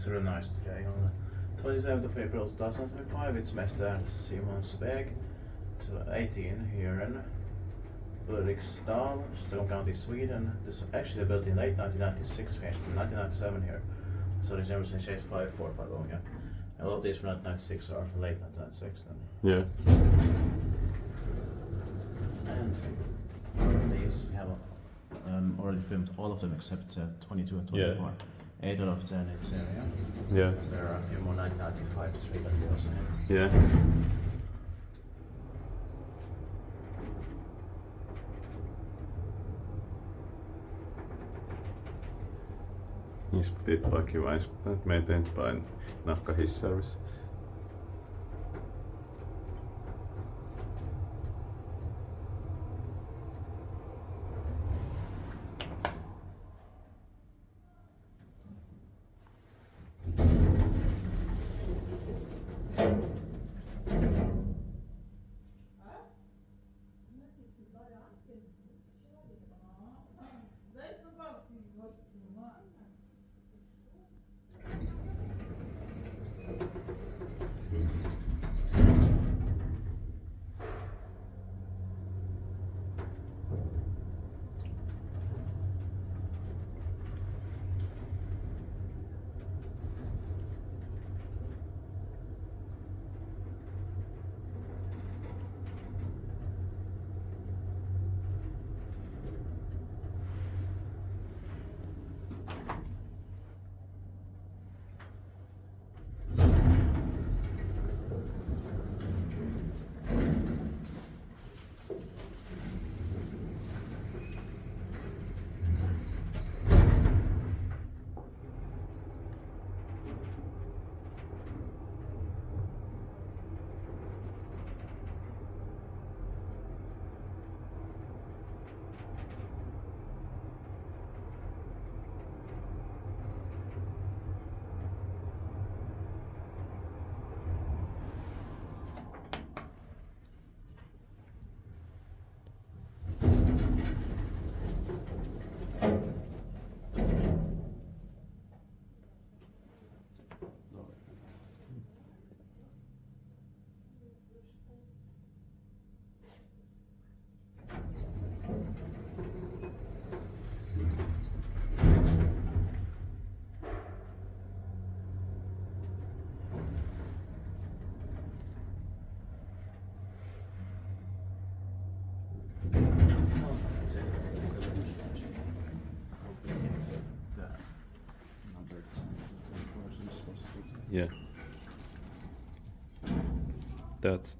It's really nice today. On the 27th of April 2025, it's Mäster Simons väg to 18 here in Ulriksdal, Stockholm County, Sweden. This was actually built in late 1996, 1997 here. So it's never since 545 long, yeah. A lot of these from 1996 are from late 1996 then. Yeah. And these we have already filmed all of them except 22 and 24. Yeah. 8 out of 10 in this area. Yeah. Because there are a few more 1995 to 3 that we also have. Yeah. Inspected by QIs and maintained by Nafka His Service. Yeah. That's